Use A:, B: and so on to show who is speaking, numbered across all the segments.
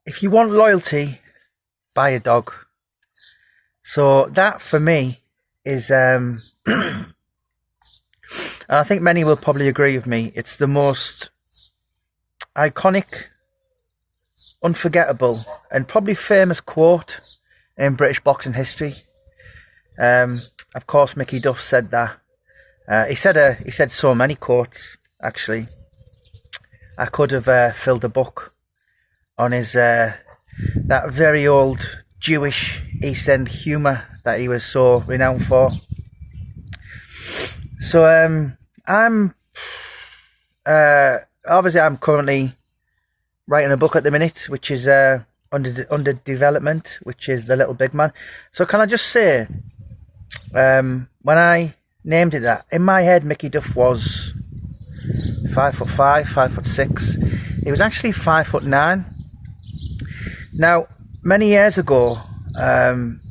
A: if you want loyalty, buy a dog. So that for me is, and I think many will probably agree with me, it's the most iconic, unforgettable, and probably famous quote in British boxing history. Of course, Mickey Duff said that. He said so many quotes. Actually, I could have filled a book on his that very old Jewish East End humour that he was so renowned for. So I'm obviously I'm currently writing a book at the minute, which is under development, which is The Little Big Man. So can I just say, when I named it that, in my head Mickey Duff was 5'5", 5'6". He was actually 5'9". Now, many years ago, I'm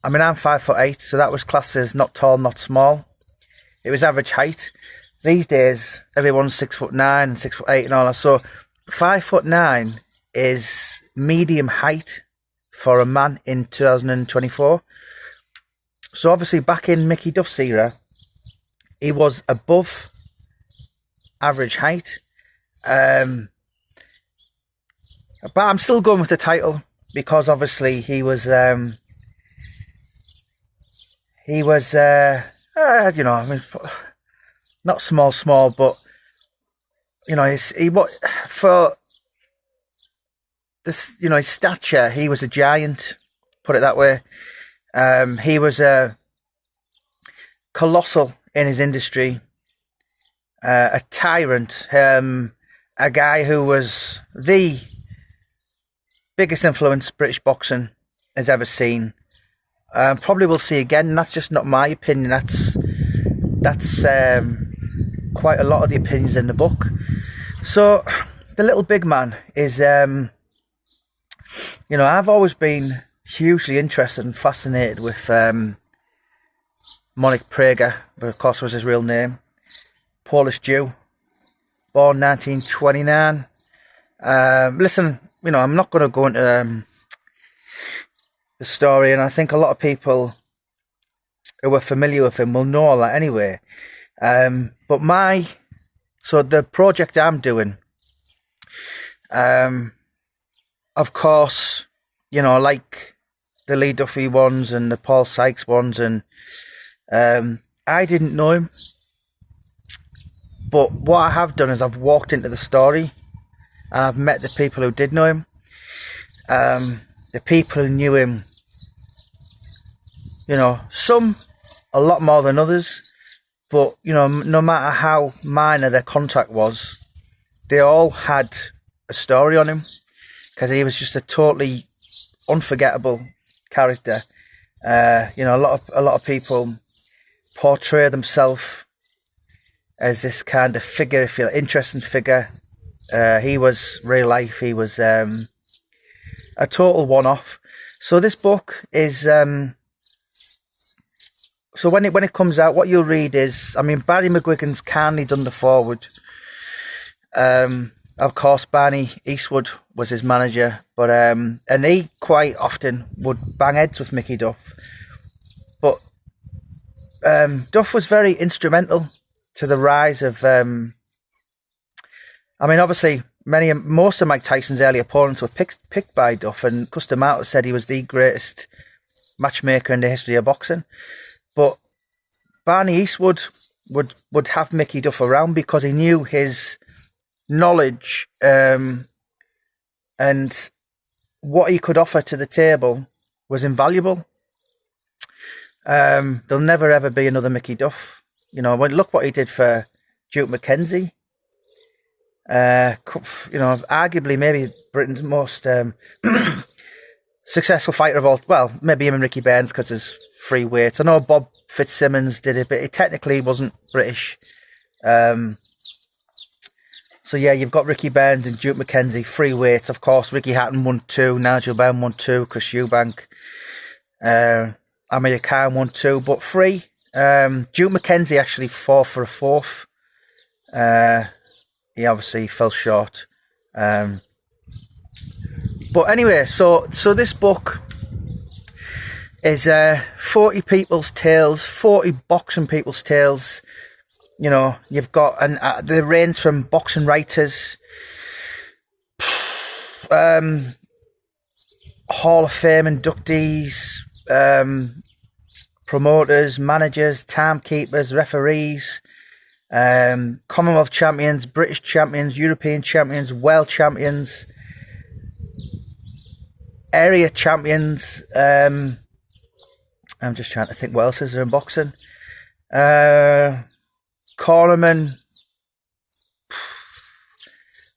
A: 5'8", so that was classed as not tall, not small. It was average height. These days, everyone's 6'9", 6'8", and all that. So 5'9" is medium height for a man in 2024. So obviously, back in Mickey Duff's era, he was above average height. But I'm still going with the title because obviously he was not small, but for this, his stature, he was a giant. Put it that way. He was colossal in his industry, a tyrant, a guy who was the biggest influence British boxing has ever seen. Probably will see again. And that's just not my opinion. That's quite a lot of the opinions in the book. So the Little Big Man is, I've always been hugely interested and fascinated with Monique Prager, but of course was his real name. Polish Jew, born 1929. Listen, I'm not going to go into the story, and I think a lot of people who are familiar with him will know all that anyway. But so the project I'm doing, of course, like the Lee Duffy ones and the Paul Sykes ones, and I didn't know him. But what I have done is I've walked into the story and I've met the people who did know him. The people who knew him, some a lot more than others, but no matter how minor their contact was, they all had a story on him because he was just a totally unforgettable character. A lot of people portray themselves as this kind of figure, if you like, interesting figure. He was real life. He was a total one-off. So this book is so when it comes out, what you'll read is, Barry McGuigan's kindly done the forward. Of course, Barney Eastwood was his manager, but and he quite often would bang heads with Mickey Duff. But Duff was very instrumental to the rise of. Obviously, most of Mike Tyson's early opponents were picked by Duff, and Customato said he was the greatest matchmaker in the history of boxing. But Barney Eastwood would have Mickey Duff around because he knew his knowledge and what he could offer to the table was invaluable. There'll never ever be another Mickey Duff. Look what he did for Duke McKenzie. Arguably maybe Britain's most successful fighter of all. Well, maybe him and Ricky Burns because there's free weights. I know Bob Fitzsimmons did it, but it technically wasn't British. So yeah, you've got Ricky Burns and Duke McKenzie, free weights. Of course, Ricky Hatton won 2, Nigel Benn won 2, Chris Eubank, Amir Khan won 2, but free. Duke McKenzie actually fought for a 4th. He obviously fell short. But anyway, so this book is 40 people's tales, 40 boxing people's tales. You know, you've got the range from boxing writers, Hall of Fame inductees, promoters, managers, timekeepers, referees, Commonwealth champions, British champions, European champions, world champions, area champions. I'm just trying to think what else is there in boxing. Cornermen,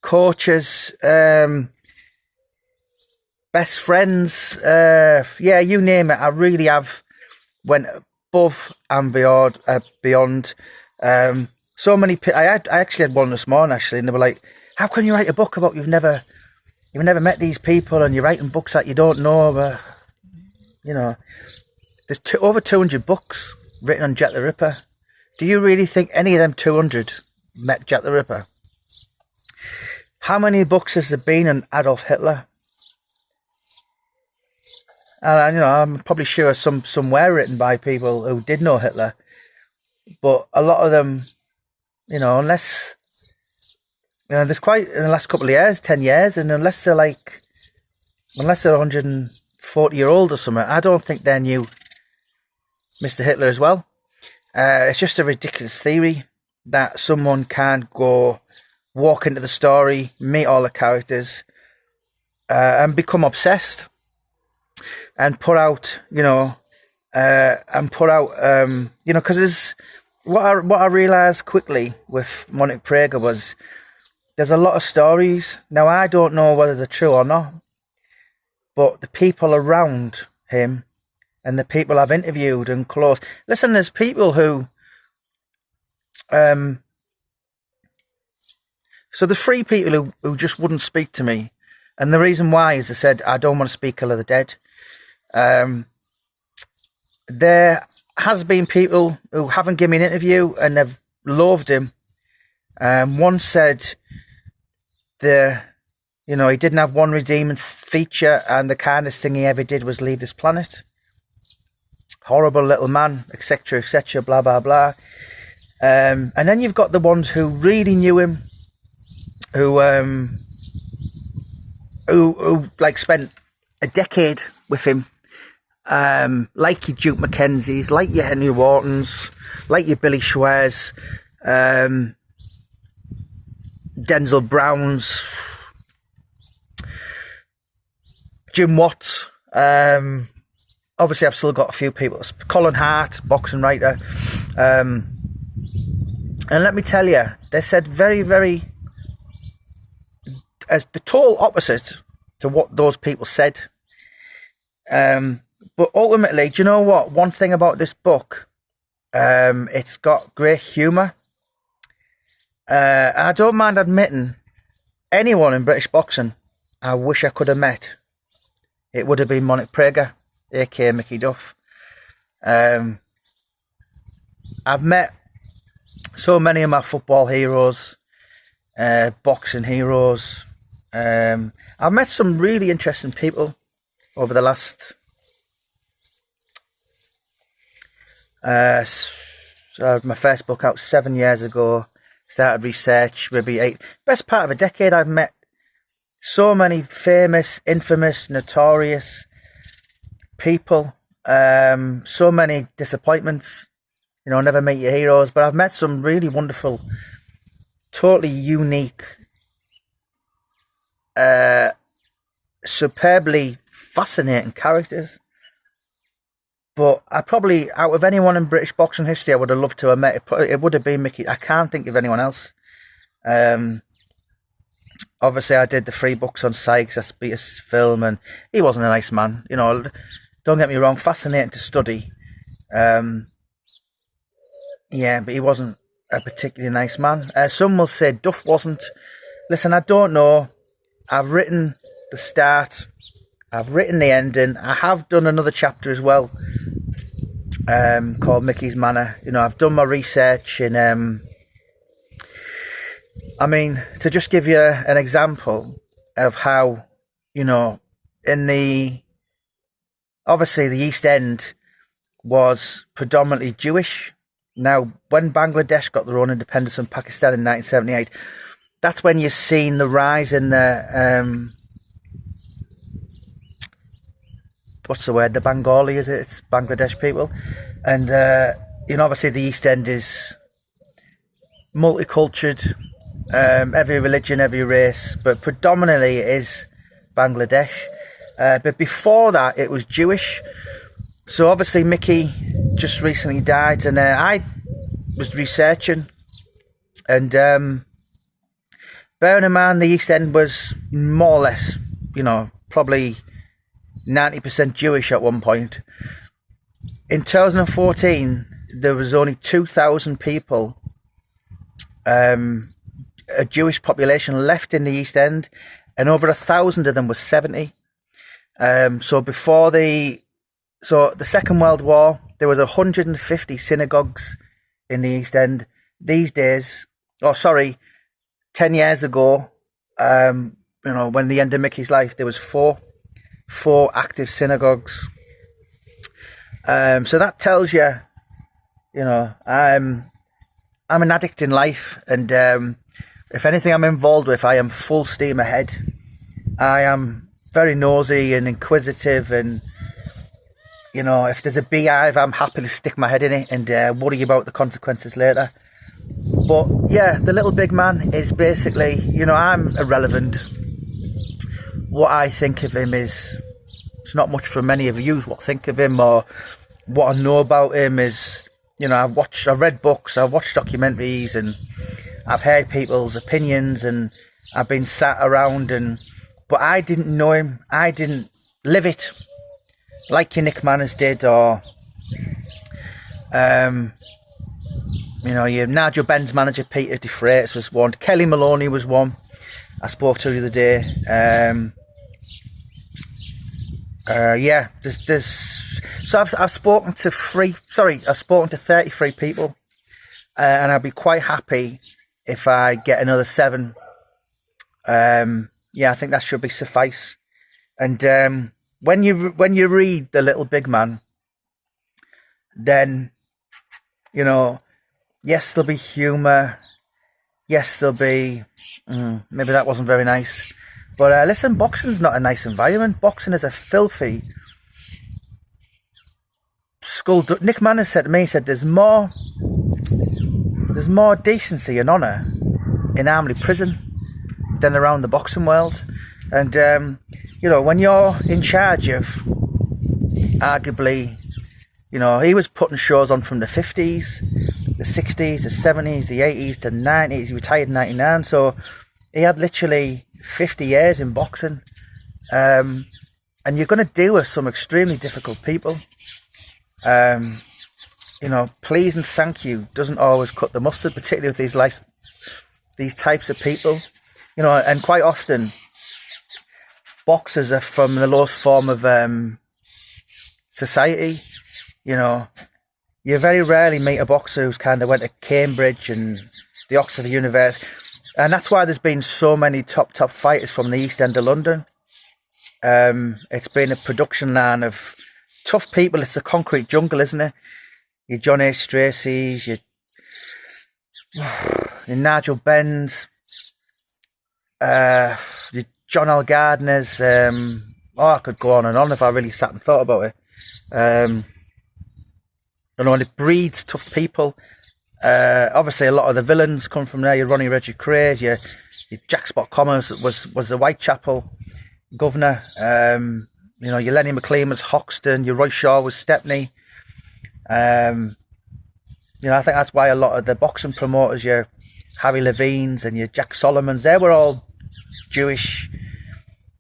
A: coaches, best friends, yeah, you name it. I really have went above and beyond. So many. I actually had one this morning actually, and they were like, "How can you write a book about you've never met these people, and you're writing books that you don't know?" But you know, there's over 200 books written on Jack the Ripper. Do you really think any of them 200 met Jack the Ripper? How many books has there been on Adolf Hitler? And you know, I'm probably sure some were written by people who did know Hitler, but a lot of them, you know, unless you know, there's quite in the last couple of years, 10 years, and unless they're 140-year-old or something, I don't think they knew Mr. Hitler as well. It's just a ridiculous theory that someone can go walk into the story, meet all the characters, and become obsessed, and put out, you know, because there's what I realised quickly with Monique Prager was there's a lot of stories. Now I don't know whether they're true or not, but the people around him and the people I've interviewed and close. Listen, there's people who, so the 3 people who just wouldn't speak to me, and the reason why is they said, I don't want to speak ill of the dead. There has been people who haven't given me an interview and they've loathed him. One said he didn't have one redeeming feature, and the kindest thing he ever did was leave this planet. Horrible little man, etc., etc., blah, blah, blah. And then you've got the ones who really knew him, who like spent a decade with him, like your Duke Mackenzies, like your Henry Whartons, like your Billy Schwers, Denzel Browns, Jim Watts. Obviously, I've still got a few people. Colin Hart, boxing writer. And let me tell you, they said very, very, as the total opposite to what those people said. But ultimately, do you know what? One thing about this book, it's got great humour. And I don't mind admitting, anyone in British boxing I wish I could have met. It would have been Monique Prager, aka Mickey Duff. I've met so many of my football heroes, boxing heroes. I've met some really interesting people over the last so my first book out 7 years ago, started research maybe 8, best part of a decade. I've met so many famous, infamous, notorious people, so many disappointments, you know, never meet your heroes, but I've met some really wonderful, totally unique, superbly fascinating characters. But I probably, out of anyone in British boxing history I would have loved to have met, it would have been Mickey. I can't think of anyone else. Obviously I did the 3 books on Sykes, that's Beatus film, and he wasn't a nice man, you know, don't get me wrong, fascinating to study. Yeah, but he wasn't a particularly nice man. Some will say Duff wasn't. Listen, I don't know. I've written the start, I've written the ending. I have done another chapter as well, called Mickey's Manor. You know, I've done my research, and I mean, to just give you an example of how, you know, obviously the East End was predominantly Jewish. Now, when Bangladesh got their own independence from Pakistan in 1978, that's when you've seen the rise in the what's the word? The Bengali, is it? It's Bangladesh people, and obviously the East End is multicultural, every religion, every race, but predominantly it is Bangladesh. But before that, it was Jewish. So obviously Mickey just recently died, and I was researching, and bearing in mind the East End was more or less, probably 90% Jewish at one point. In 2014, there was only 2,000 people, a Jewish population left in the East End, and over 1,000 of them was 70. So the Second World War, there was 150 synagogues in the East End. These days, 10 years ago, when the end of Mickey's life, there was four active synagogues. So that tells you, I'm an addict in life, and if anything I'm involved with, I am full steam ahead. I am very nosy and inquisitive, and if there's a beehive, I'm happy to stick my head in it and worry about the consequences later. But yeah, the little big man is basically, I'm irrelevant. What I think of him it's not much for many of you what think of him, or what I know about him is, I've read books, I've watched documentaries, and I've heard people's opinions, and I've been sat around, but I didn't know him. I didn't live it like your Nick Manners did, or your Nigel Ben's manager Peter De Freitas was one. Kelly Maloney was one I spoke to the other day. So I've spoken to 33 people, and I'd be quite happy if I get another 7. I think that should be suffice. And when you read The Little Big Man, then yes, there'll be humour. Yes, there'll be maybe that wasn't very nice. But listen, boxing's not a nice environment. Boxing is a filthy skull. Nick Manners said to me, he said, there's more decency and honour in Armley Prison than around the boxing world. And, when you're in charge of arguably, he was putting shows on from the 50s, the 60s, the 70s, the 80s, the 90s. He retired in 99. So he had literally 50 years in boxing, and you're going to deal with some extremely difficult people. Please and thank you doesn't always cut the mustard, particularly with these types of people. And quite often boxers are from the lowest form of society. You very rarely meet a boxer who's kind of went to Cambridge and the Oxford University. And that's why there's been so many top fighters from the East End of London. It's been a production line of tough people. It's a concrete jungle, isn't it? Your John H. Stracey's, your Nigel Ben's, your John L. Gardner's. I could go on and on if I really sat and thought about it. And it breeds tough people. Obviously, a lot of the villains come from there. Your Ronnie Reggie Craze, your Jack Spot Commerce was the Whitechapel governor. Your Lenny McLean was Hoxton. Your Roy Shaw was Stepney. I think that's why a lot of the boxing promoters, your Harry Levines and your Jack Solomons, they were all Jewish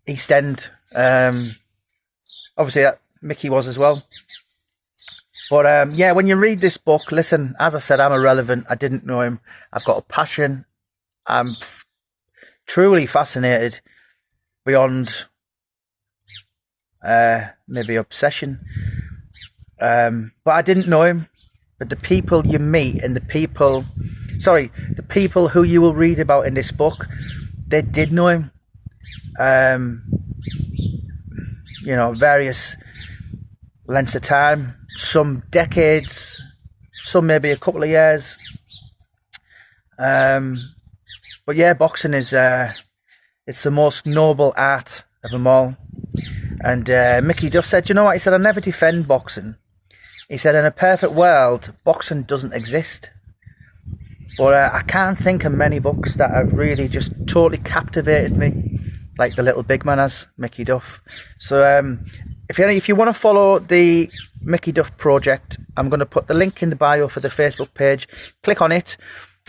A: East End. Obviously, Mickey was as well. But when you read this book, listen, as I said, I'm irrelevant. I didn't know him. I've got a passion. I'm truly fascinated beyond maybe obsession. But I didn't know him. But the people you meet and the people who you will read about in this book, they did know him. you know, various lengths of time, some decades, some maybe a couple of years. But yeah, boxing is it's the most noble art of them all. And Mickey Duff said, you know what, he said, I never defend boxing. He said, in a perfect world, boxing doesn't exist. But I can't think of many books that have really just totally captivated me, like The Little Big Man has, Mickey Duff. So if you want to follow the Mickey Duff project, I'm going to put the link in the bio for the Facebook page. Click on it.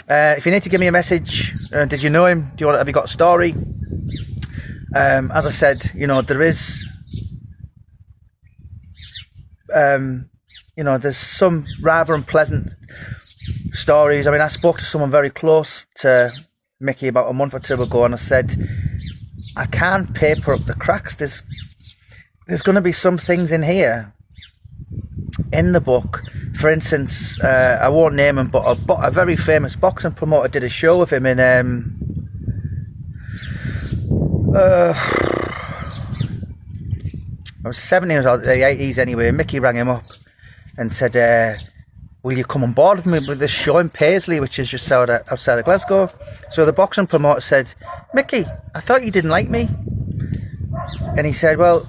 A: If you need to give me a message, did you know him? Have you got a story? As I said, you know, there is, you know, there's some rather unpleasant stories. I mean, I spoke to someone very close to Mickey about a month or two ago, and I said, I can't paper up the cracks. There's going to be some things in here, in the book. For instance, I won't name him, but a very famous boxing promoter did a show with him in I was 17 years old, the 80s anyway. Mickey rang him up and said, will you come on board with me with this show in Paisley, which is just outside of Glasgow? So the boxing promoter said, Mickey, I thought you didn't like me. And he said, well,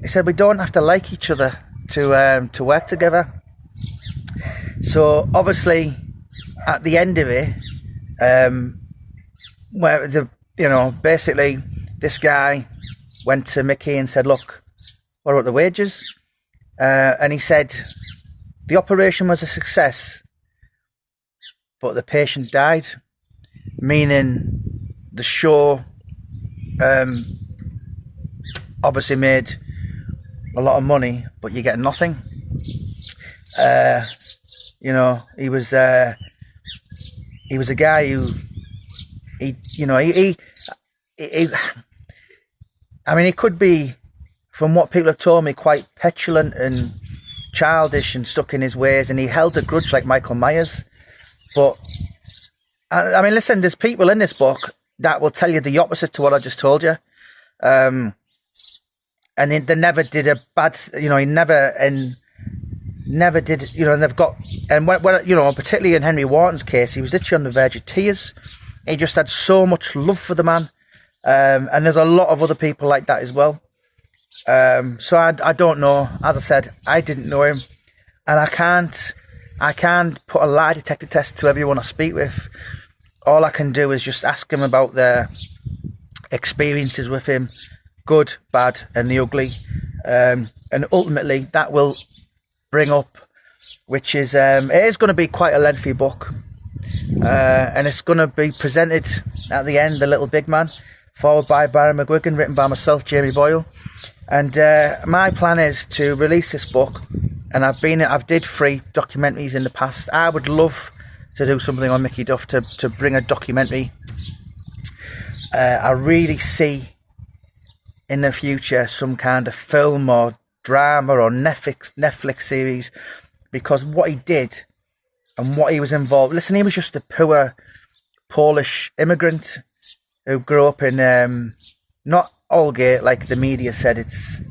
A: we don't have to like each other to work together. So obviously, at the end of it, basically this guy went to Mickey and said, look, what about the wages? And he said, the operation was a success, but the patient died, meaning the show obviously made a lot of money, but you get nothing. You know, he was a guy who, he could be, from what people have told me, quite petulant and childish and stuck in his ways, and he held a grudge like Michael Myers. But I mean, listen, there's people in this book that will tell you the opposite to what I just told you. And they never did a bad, he never did, and they've got, and when, particularly in Henry Wharton's case, he was literally on the verge of tears. He just had so much love for the man. And there's a lot of other people like that as well. So I don't know. As I said, I didn't know him, and I can't put a lie detector test to everyone I speak with. All I can do is just ask them about their experiences with him, good, bad, and the ugly. And ultimately that will bring up, which is, it is going to be quite a lengthy book. And it's going to be presented at the end, The Little Big Man, followed by Barry McGuigan, written by myself, Jamie Boyle. And my plan is to release this book, and I've did 3 documentaries in the past. I would love to do something on Mickey Duff, to bring a documentary. I really see in the future some kind of film or drama or Netflix series, because what he did and what he was involved. Listen, he was just a poor Polish immigrant who grew up in not Aldgate, like the media said. It's,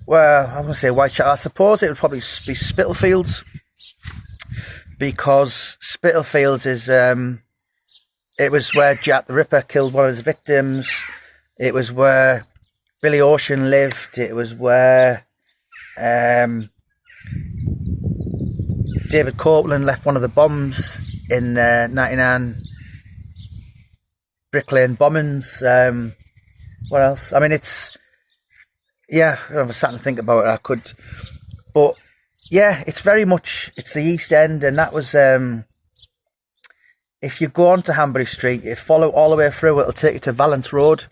A: well, I'm going to say Whitechapel. I suppose it would probably be Spitalfields, because Spitalfields is, it was where Jack the Ripper killed one of his victims. It was where Billy Ocean lived. It was where David Copeland left one of the bombs in 99 Brick Lane bombings. What else? I mean, it's, yeah, I was sat and think about it. I could, but yeah, it's very much, it's the East End, and that was, if you go on to Hanbury Street, you follow all the way through, it'll take you to Valence Road,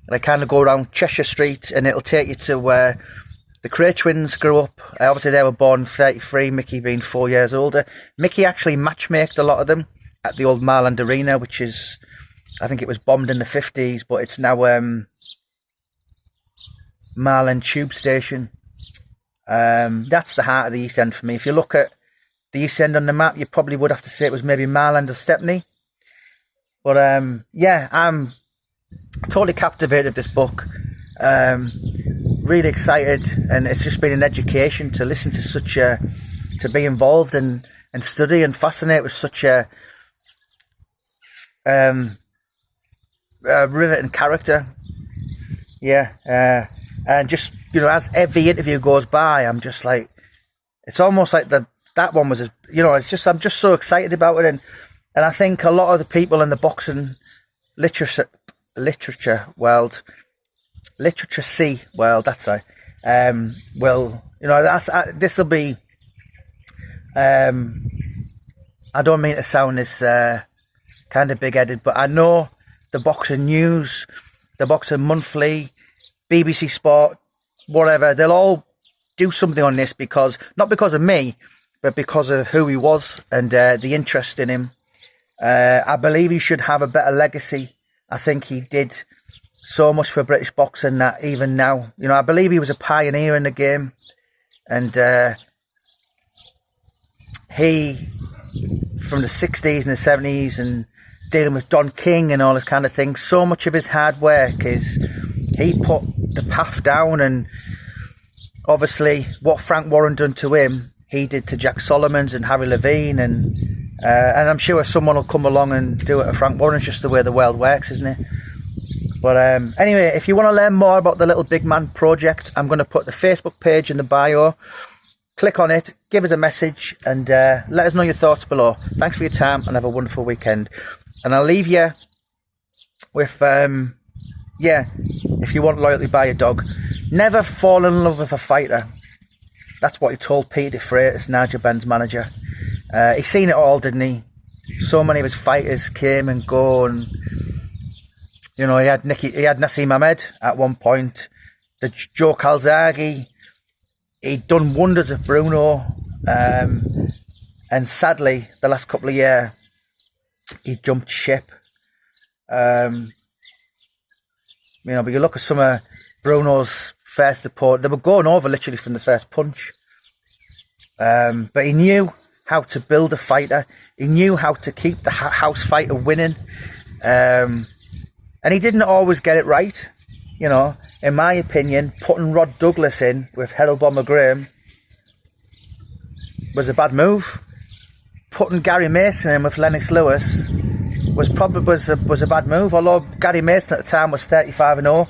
A: and I kind of go around Cheshire Street, and it'll take you to where the Cray twins grew up. Obviously, they were born in 33, Mickey being 4 years older. Mickey actually matchmaked a lot of them at the old Marland Arena, which is, I think it was bombed in the 50s, but it's now Marland Tube Station. That's the heart of the East End for me. If you look at the East End on the map, you probably would have to say it was maybe Marland or Stepney. But yeah, I'm totally captivated with this book. really excited, and it's just been an education to listen to to be involved and study and fascinate with such a riveting character. Yeah, and just, you know, as every interview goes by, I'm just like, it's almost like that one was, you know, it's just, I'm just so excited about it, and I think a lot of the people in the boxing literature world, that's right, will, you know, this will be, I don't mean to sound this kind of big-headed, but I know the Boxing News, the Boxing Monthly, BBC Sport, whatever, they'll all do something on this, because, not because of me, but because of who he was and the interest in him. I believe he should have a better legacy. I think he did so much for British boxing that even now, you know, I believe he was a pioneer in the game, and he, from the 60s and the 70s and dealing with Don King and all this kind of thing, so much of his hard work is he put the path down, and obviously what Frank Warren done to him, he did to Jack Solomons and Harry Levine, and I'm sure someone will come along and do it to Frank Warren. It's just the way the world works, isn't it? But anyway, if you want to learn more about the Little Big Man project, I'm going to put the Facebook page in the bio. Click on it, give us a message, and let us know your thoughts below. Thanks for your time, and have a wonderful weekend. And I'll leave you with, if you want loyalty, buy a dog. Never fall in love with a fighter. That's what he told Peter de Freitas, Nigel Benn's manager. He's seen it all, didn't he? So many of his fighters came and go, and you know, he had Nassim Ahmed at one point, the Joe Calzaghe. He'd done wonders of Bruno, and sadly, the last couple of years, he jumped ship. You know, but you look at some of Bruno's first report, they were going over literally from the first punch. But he knew how to build a fighter. He knew how to keep the house fighter winning. And he didn't always get it right. You know, in my opinion, putting Rod Douglas in with Harold Bomber Graham was a bad move. Putting Gary Mason in with Lennox Lewis was a bad move. Although Gary Mason at the time was 35-0,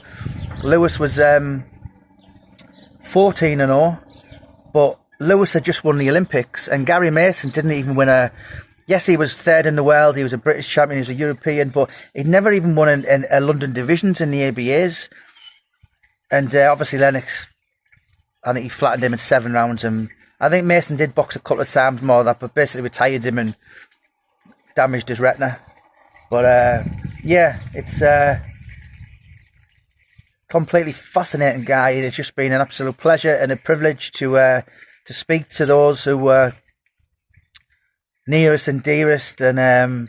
A: Lewis was 14-0, but Lewis had just won the Olympics, and Gary Mason didn't even win a. Yes, he was third in the world. He was a British champion. He was a European, but he'd never even won a London divisions in the ABAs. And obviously Lennox, I think he flattened him in 7 rounds. And I think Mason did box a couple of times more than that, but basically retired him and damaged his retina. But yeah, it's a completely fascinating guy. It's just been an absolute pleasure and a privilege to speak to those who were nearest and dearest, and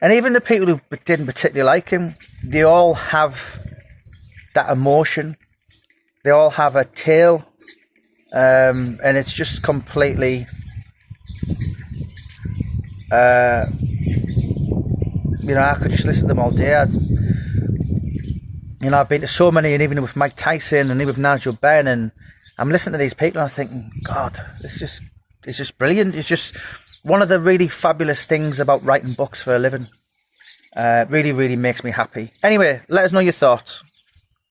A: even the people who didn't particularly like him. They all have that emotion. They all have a tale, and it's just completely, you know, I could just listen to them all day. You know, I've been to so many, and even with Mike Tyson and even with Nigel Benn, and I'm listening to these people and I'm thinking, God, it's just brilliant. It's just one of the really fabulous things about writing books for a living. Really, really makes me happy. Anyway, let us know your thoughts.